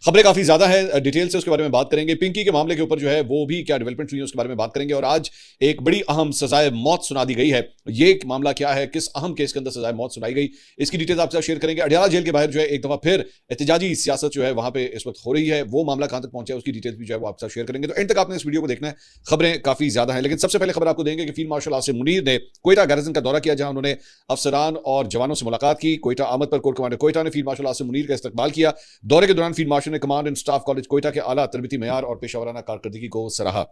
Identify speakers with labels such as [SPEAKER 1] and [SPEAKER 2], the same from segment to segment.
[SPEAKER 1] खबरें काफी ज्यादा है, डिटेल से उसके बारे में बात करेंगे। पिंकी के मामले के ऊपर जो है वो भी क्या डेवलपमेंट हुई है उसके बारे में बात करेंगे। और आज एक बड़ी अहम सजाए मौत सुना दी गई है। ये मामला क्या है, किस अहम केस के अंदर सजाए मौत सुनाई गई, इसकी डिटेल्स आपसे शेयर करेंगे। अडियाला जेल के बाहर जो है एक दफा फिर एहतजाजी सियासत जो है वहां पे इस वक्त हो रही है, वो मामला कहां तक पहुंचा है उसकी डिटेल्स भी जो है वो आपसे शेयर करेंगे। तो एंड तक आपने इस वीडियो को देखना है, खबरें काफी ज्यादा है। लेकिन सबसे पहले खबर आपको देंगे कि फील्ड मार्शल आसिम मुनीर ने कोयटा गैरिजन का दौरा किया, जहां उन्होंने अफसरान और जवानों से मुलाकात की। कोयटा आमद पर कोर कमांडर कोयटा ने फील्ड मार्शल आसिम मुनीर का इस्तकबाल किया। दौरे के दौरान फील्ड मार्शल ने command and staff college Quetta के आला तरबती मेयार और पेशावराना कारकर्दगी को सराहा।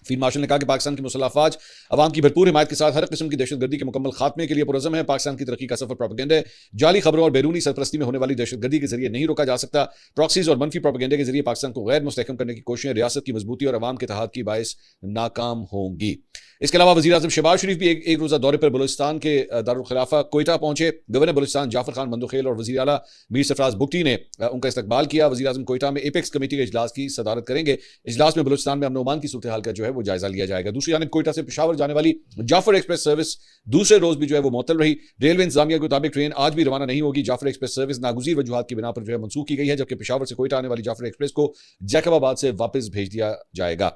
[SPEAKER 1] फील्ड मार्शल ने कहा कि पाकिस्तान की मुसल्लह अफवाज अवाम की भरपूर हिमायत के साथ हर किस्म की दहशतगर्दी के मुकम्मल खात्मे के लिए पुरज़म है। पाकिस्तान की तरक्की का सफर प्रोपेगेंडा है, जाली खबरों और बैरूनी सरपरस्ती में होने वाली दहशतगर्दी के जरिए नहीं रोका जा सकता। प्रॉक्सीज और मनफी प्रोपेगेंडा के जरिए पाकिस्तान को गैर मुस्तहकम करने की कोशिशें रियासत की मजबूती और अवाम के इत्तेहाद की बायस नाकाम होंगी। इसके अलावा वज़ीर आज़म शहबाज शरीफ भी एक रोज़ा दौरे पर बलूचिस्तान के दारुल खिलाफा कोयटा पहुंचे। गवर्नर बलूचिस्तान जाफर खान मंदोखेल और वज़ीर आला मीर सरफराज बुगटी ने उनका इस्तकबाल किया। वज़ीर आज़म कोयटा में एपेक्स कमेटी के इजलास की सदारत करेंगे। इजलास में बलूचिस्तान में अमन ओमान की सूरत हाल का जो है वो जायजा लिया जाएगा। दूसरी जानिब कोयटा से पेशावर जाने वाली जाफर एक्सप्रेस सर्विस दूसरे रोज भी जो है वो मुअत्तल रही। रेलवे इंतजामिया के मुताबिक ट्रेन आज भी रवाना नहीं होगी। जाफर एक्सप्रेस सर्विस नागुज़ीर वजूहात की बिना पर जो है मनसूख की गई है, जबकि पेशावर से कोयटा आने वाली जाफर एक्सप्रेस को जैकबाबाद से वापस भेज दिया जाएगा।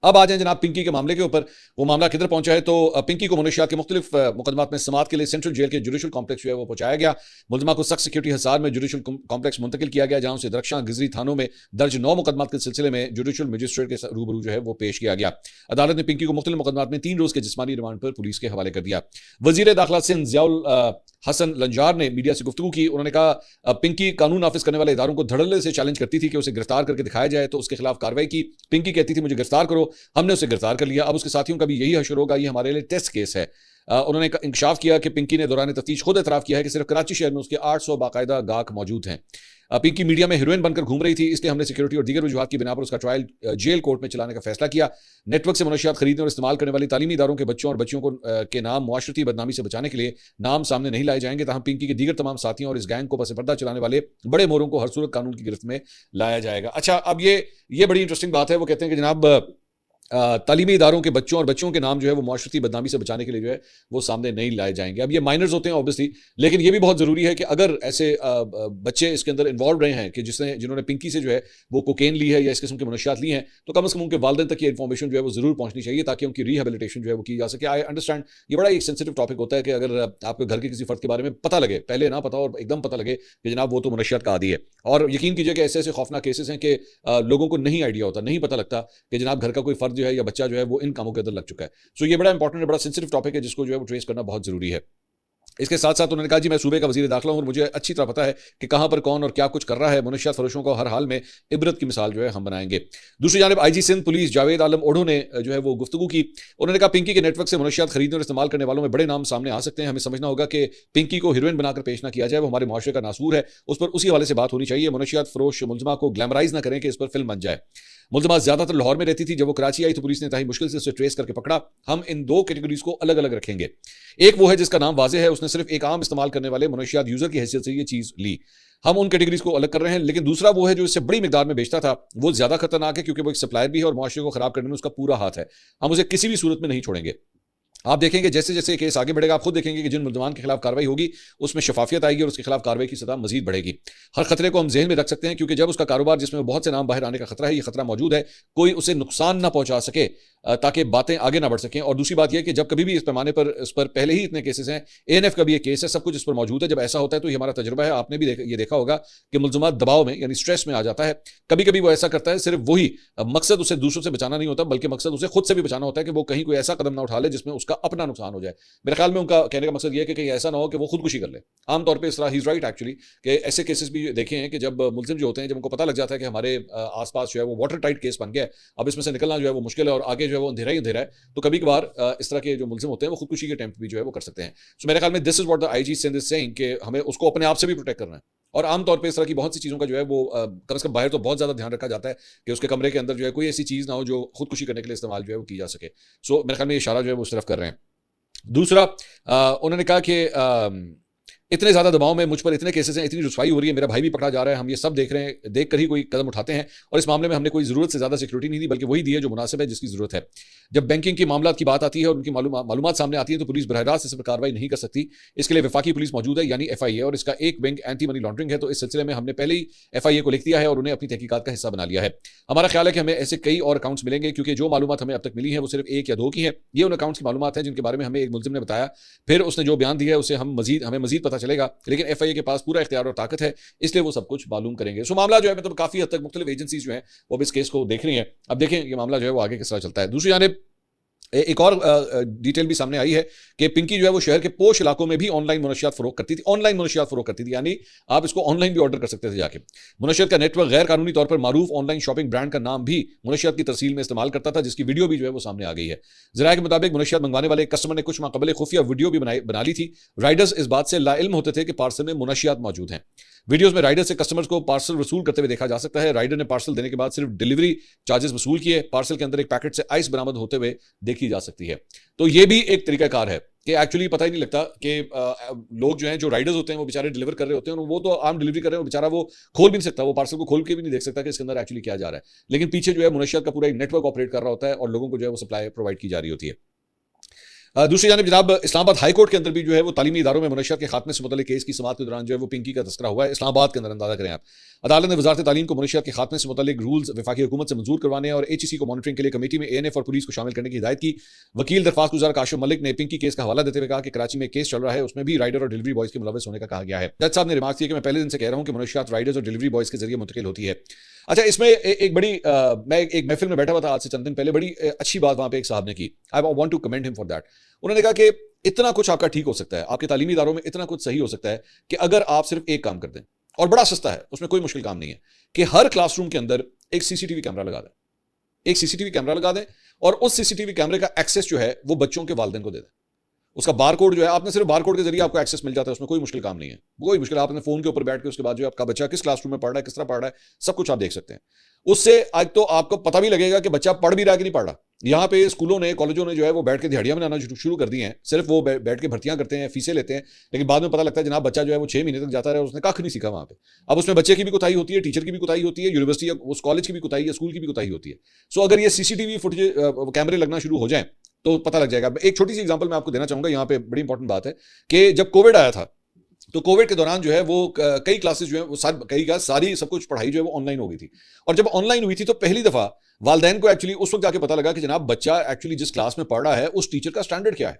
[SPEAKER 1] अब आ जाए जनाब पिंकी के मामले के ऊपर, वो मामला किधर पहुंचा है। तो पिंकी को मुनशियात के मुख्तलिफ मुकदमात में समाअत के लिए सेंट्रल जेल के जुडिशल कॉम्प्लेक्स जो है वो पहुंचाया गया। मुलजमा को सख्त सिक्योरिटी हिसार में जुडिशल कॉम्प्लेक्स मुंतकिल किया गया, जहां उसे दरख्शां गिजरी थानों में दर्ज 9 मुकदमात के सिलसिले में जुडिशल मजिस्ट्रेट के रूबरू जो है वो पेश किया गया। अदालत ने पिंकी को मुख्तलिफ मुकदमात में 3 रोज के जिस्मानी रिमांड पर पुलिस के हवाले कर दिया। वजीर दाखिला सिंध ज़ियाउल हसन लंजार ने मीडिया से गुफ्तगू की। उन्होंने कहा पिंकी कानून नाफिज करने वाले इदारों को धड़ल्ले से चैलेंज करती थी कि उसे गिरफ्तार करके दिखाया जाए, तो उसके खिलाफ कार्रवाई की। पिंकी कहती थी मुझे गिरफ्तार करो, हमने उसे गिरफ्तार कर लिया, अब उसके साथियों का भी यही हशर होगा, ये हमारे लिए टेस्ट केस है। उन्होंने इंकशाफ किया कि पिंकी ने दौरान तफ्तीश खुद एतराफ़ किया है कि सिर्फ कराची शहर में उसके 800 बाकायदा गाहक मौजूद हैं। पिंकी मीडिया में हीरोइन बनकर घूम रही थी, इसलिए हमने सिक्योरिटी और दीगर वजूहात की बिना पर उसका ट्रायल जेल कोर्ट में चलाने का फैसला किया। नेटवर्क से मनशियात खरीदने और इस्तेमाल करने वाली तालीमी इदारों के बच्चों और बच्चियों को के नाम मुआशरती बदनामी से बचाने के लिए नाम सामने नहीं लाए जाएंगे। तहम पिंकी के दीगर तमाम साथियों और इस गैंग को पस पर्दा चलाने वाले बड़े मोरों को हर सूरत कानून की गिरफ्त में लाया जाएगा। अच्छा, अब ये बड़ी इंटरेस्टिंग बात है। वो कहते हैं कि जनाब तालीमी इदारों के बच्चों और बच्चों के नाम जो है वो मुआशरती बदनामी से बचाने के लिए जो है वो सामने नहीं लाए जाएंगे। अब ये माइनर्स होते हैं ऑब्वियसली, लेकिन ये भी बहुत ज़रूरी है कि अगर ऐसे बच्चे इसके अंदर इन्वॉल्व रहे हैं कि जिन्होंने पिंकी से जो है वो कोकेन ली है या इस किस्म की मनशियात ली हैं, तो कम से कम उनके वालिदैन तक ये इन्फॉर्मेशन जो है वो ज़रूर पहुंचनी चाहिए, ताकि उनकी रिहेबिलिटेशन जो है वो की जा सके। आई अंडरस्टैंड ये बड़ा एक सेंसिटिव टॉपिक होता है कि अगर आपके घर के किसी फर्द के बारे में पता लगे, पहले ना पता और एकदम पता लगे कि जनाब वो तो मनशियात का आदी है, और यकीन कीजिए कि ऐसे ऐसे खौफनाक केसेस हैं कि लोगों को नहीं आइडिया होता, नहीं पता लगता कि जनाब घर का कोई फर्द जो है या बच्चा जो है इन कामों के अंदर लग चुका है। सो ये बड़ा इंपॉर्टेंट है, बड़ा सेंसिटिव टॉपिक है, जिसको जो है वो ट्रेस करना बहुत जरूरी है। इसके साथ साथ उन्होंने कहा जी मैं सूबे का वजीर दाखिला हूं और मुझे अच्छी तरह पता है कि कहां पर कौन और क्या कुछ कर रहा है। मुनशियात फरोशों को हर हाल में इबरत की मिसाल जो है हम बनाएंगे। दूसरी जानिब आईजी सिंध पुलिस जावेद आलम ओढ़ो ने जो है वो गुफ्तगू की। उन्होंने कहा पिंकी के नेटवर्क से मुनशियात खरीदने और इस्तेमाल करने वालों में बड़े नाम सामने आ सकते हैं। हमें समझना होगा कि पिंकी को हीरोइन बनाकर पेश ना किया जाए, वो हमारे मुआशरे का नासूर है, उस पर उसी हवाले से बात होनी चाहिए। मुनशियात फरोश मुलजमा को ग्लैमराइज ना करें कि इस पर फिल्म बन जाए। मुलजमा ज्यादातर लाहौर में रहती थी, जब वो कराची आई तो पुलिस ने ताही मुश्किल से उसे ट्रेस करके पकड़ा। हम इन 2 कैटेगरीज को अलग अलग रखेंगे। एक वो है जिसका नाम वाज़ेह है, उसने सिर्फ एक आम इस्तेमाल करने वाले मुनशियात यूजर की हैसियत से ये चीज ली, हम उन कैटेगरीज को अलग कर रहे हैं। लेकिन दूसरा वो है जो इससे बड़ी मिकदार में बेचता था, वो ज्यादा खतरनाक है क्योंकि वो एक सप्लायर भी है और मुआशरे को खराब करने में उसका पूरा हाथ है। हम उसे किसी भी सूरत में नहीं छोड़ेंगे। आप देखेंगे जैसे जैसे केस आगे बढ़ेगा, आप खुद देखेंगे कि जिन मुल्जमान के खिलाफ कार्रवाई होगी उसमें शफाफियत आएगी और उसके खिलाफ कार्रवाई की सतह मजीद बढ़ेगी। हर खतरे को हम जहन में रख सकते हैं, क्योंकि जब उसका कारोबार जिसमें बहुत से नाम बाहर आने का खतरा है, ये खतरा मौजूद है, कोई उसे नुकसान ना पहुंचा सके ताकि बातें आगे ना बढ़ सकें। और दूसरी बात यह कि जब कभी भी इस पैमाने पर इस पर पहले ही इतने केसेस हैं, एएनएफ का भी एक केस है, सब कुछ इस पर मौजूद है। जब ऐसा होता है तो ये हमारा तजुर्बा है, आपने भी ये देखा होगा कि मुल्जमात दबाव में यानी स्ट्रेस में आ जाता है। कभी कभी वो ऐसा करता है, सिर्फ वही मकसद उसे दूसरों से बचाना नहीं होता, बल्कि मकसद उसे खुद से भी बचाना होता है कि वो कहीं कोई ऐसा कदम ना उठा ले जिसमें उसका अपना नुकसान हो जाए। मेरे ख्याल में उनका कहने का मकसद यह है कि कहीं ऐसा ना हो कि वो खुदकुशी कर ले। आमतौर पर इस तरह ही इज राइट एक्चुअली कि ऐसे केसेस भी देखे हैं कि जब मुल्जिम जो होते हैं, जब उनको पता लग जाता है कि हमारे आसपास जो है वो वाटर टाइट केस बन गया है, अब इसमें से निकलना जो है वो मुश्किल है और आगे जो है वो अंधेरा ही अंधेरा है, तो कभी कभार इस तरह के जो मुल्जिम होते हैं वो खुदकुशी के अटेम्प्ट भी जो है वो कर सकते हैं। सो मेरे ख्याल में this is what the IG Sindh is saying कि हमें उसको अपने आप से भी प्रोटेक्ट करना है। और आमतौर पे इस तरह की बहुत सी चीज़ों का जो है वो कम से कम बाहर तो बहुत ज़्यादा ध्यान रखा जाता है कि उसके कमरे के अंदर जो है कोई ऐसी चीज़ ना हो जो खुदकुशी करने के लिए इस्तेमाल जो है वो की जा सके। सो मेरे ख्याल में ये इशारा जो है वो उस तरफ कर रहे हैं। दूसरा उन्होंने कहा कि इतने ज्यादा दबाव में, मुझ पर इतने केसेस हैं, इतनी रुसवाई हो रही है, मेरा भाई भी पकड़ा जा रहा है, हम ये सब देख रहे हैं, देख कर ही कोई कदम उठाते हैं। और इस मामले में हमने कोई जरूरत से ज्यादा सिक्योरिटी नहीं दी, बल्कि वही दी है जो मुनासिब है, जिसकी जरूरत है। जब बैंकिंग के मामला की बात आती है और उनकी मालूमात सामने आती है तो पुलिस बरह रास्त इस पर कार्रवाई नहीं कर सकती। इसके लिए वफाकी पुलिस मौजूद है, यानी FIA, और इसका एक विंग एंटी मनी लॉन्ड्रिंग है। तो इस सिलसिले में हमने पहले ही FIA को लिख दिया है और उन्हें अपनी तहकीकात का हिस्सा बना लिया है। हमारा ख्याल है कि हमें ऐसे कई और अकाउंट्स मिलेंगे, क्योंकि जो मालूमात हमें अब तक मिली है वो सिर्फ 1 या 2 की है। ये उन अकाउंट्स की मालूमात है जिनके बारे में हमें एक मुल्जिम ने बताया, फिर उसने जो बयान दिया है उसे हमें मजीद पता चलेगा, लेकिन FIA के पास पूरा इख्तियार और ताकत है, इसलिए वो सब कुछ मालूम करेंगे। सो मामला जो है मतलब काफी हद तक मुख्तलिफ एजेंसीज जो है वो इस केस को देख रही है। अब देखें ये मामला जो है वो आगे किस तरह चलता है। दूसरी जानिब एक और डिटेल भी सामने आई है कि पिंकी जो है वो शहर के पोश इलाकों में भी ऑनलाइन मुनशियात फरोख्त करती थी। ऑनलाइन मुनशियात फरोख्त करती थी, यानी आप इसको ऑनलाइन भी ऑर्डर कर सकते थे जाके। मुनशियात का नेटवर्क गैर कानूनी तौर पर मारूफ ऑनलाइन शॉपिंग ब्रांड का नाम भी मुनशियात की तरसील में इस्तेमाल करता था, जिसकी वीडियो भी जो है वो सामने आ गई है। जराये के मुताबिक मुनशियात मंगवाने वाले कस्टमर ने कुछ माह कबल खुफिया वीडियो भी बना ली थी। राइडर्स इस बात से लाइल्म होते थे कि पार्सल में मुनशियात मौजूद हैं। वीडियोस में राइडर से कस्टमर्स को पार्सल वसूल करते हुए देखा जा सकता है। राइडर ने पार्सल देने के बाद सिर्फ डिलीवरी चार्जेस वसूल किए। पार्सल के अंदर एक पैकेट से आइस बरामद होते हुए देखी जा सकती है। तो ये भी एक तरीकाकार है कि एक्चुअली पता ही नहीं लगता कि लोग जो हैं, जो राइडर्स होते हैं, वो बेचारे डिलीवर कर रहे होते हैं, और वो तो आम डिलीवरी कर रहे हैं, बेचारा वो खोल भी नहीं सकता, वो पार्सल को खोल के भी नहीं देख सकता कि इसके अंदर एक्चुअली क्या जा रहा है। लेकिन पीछे जो है मुनशियात का पूरा एक नेटवर्क ऑपरेट कर रहा होता है और लोगों को जो है वो सप्लाई प्रोवाइड की जा रही होती है। दूसरी जानिब जनाब इस्लामाबाद हाई कोर्ट के अंदर भी जो है वो तालीमी इदारों में मुनशियात के खात्मे से मुतल्लिक केस की समाअत के दौरान जो है वो पिंकी का तस्करा हुआ है। इस्लामाबाद के अंदर अंदाजा करें आप, अदालत ने वजारत तालीम को मुनशियात के खात्मे से मुतल्लिक रूल्स वफाकी हुकूमत से मंजूर करवाने और HEC को मॉनिटरिंग के लिए कमेटी में ANF और पुलिस को शामिल करने की हिदायत की। वकील दरख्वास्त गुजार काशिफ मलिक ने पिंकी केस का हवाला देते हुए कहा कि कराची में केस चल रहा है, उसमें भी राइडर और डिलीवरी बॉयज के मुलविस होने का कहा गया है। जज साहब ने रिमार्क किया कि मैं पहले दिन से कह रहा हूं कि मुनशियात राइडर्स और डिलीवरी बॉयज के जरिए मुंतकिल होती है। अच्छा, इसमें एक बड़ी मैं एक महफिल में बैठा हुआ था आज से चंद दिन पहले, बड़ी अच्छी बात वहां पे एक साहब ने की। I want to commend him for that. उन्होंने कहा कि इतना कुछ आपका ठीक हो सकता है, आपके तालीमी इदारों में इतना कुछ सही हो सकता है कि अगर आप सिर्फ एक काम कर दें, और बड़ा सस्ता है, उसमें कोई मुश्किल काम नहीं है, कि हर क्लासरूम के अंदर एक CCTV कैमरा लगा दें। एक CCTV कैमरा लगा दें और उस CCTV कैमरे का एक्सेस जो है वो बच्चों के वालिदैन को दे दें। उसका बारकोड जो है, आपने सिर्फ बारकोड के जरिए आपको एक्सेस मिल जाता है, उसमें कोई मुश्किल काम नहीं है। कोई मुश्किल, आपने फोन के ऊपर बैठ के उसके बाद जो आपका बच्चा किस क्लासरूम में पढ़ रहा है, किस तरह पढ़ रहा है, सब कुछ आप देख सकते हैं। उससे आज तो आपको पता भी लगेगा कि बच्चा पढ़ भी रहा है कि नहीं पढ़ रहा। यहाँ पे स्कूलों ने, कॉलेजों ने जो है वो बैठ के दिहाड़ियां बनाना शुरू कर दी हैं। सिर्फ वो बैठ के भर्तियां करते हैं, फीसें लेते हैं, लेकिन बाद में पता लगता है जनाब बच्चा जो है वो 6 महीने तक जाता रहा, उसने कख नहीं सीखा वहां पे। अब उसमें बच्चे की भी कुताही होती है, टीचर की भी कुताही होती है, यूनिवर्सिटी उस कॉलेज की भी कुताही है, स्कूल की भी कुताही होती है। सो अगर ये CCTV फुटेज कैमरे लगना शुरू हो जाए तो पता लग जाएगा। एक छोटी सी एग्जांपल मैं आपको देना चाहूंगा, यहाँ पे बड़ी इंपॉर्टेंट बात है कि जब कोविड आया था तो कोविड के दौरान जो है वो कई क्लासेस जो है वो सारी सब कुछ पढ़ाई जो है वो ऑनलाइन हो गई थी। और जब ऑनलाइन हुई थी तो पहली दफा वालिदैन को एक्चुअली उस वक्त जाके पता लगा कि जनाब बच्चा एक्चुअली जिस क्लास में पढ़ रहा है उस टीचर का स्टैंडर्ड क्या है।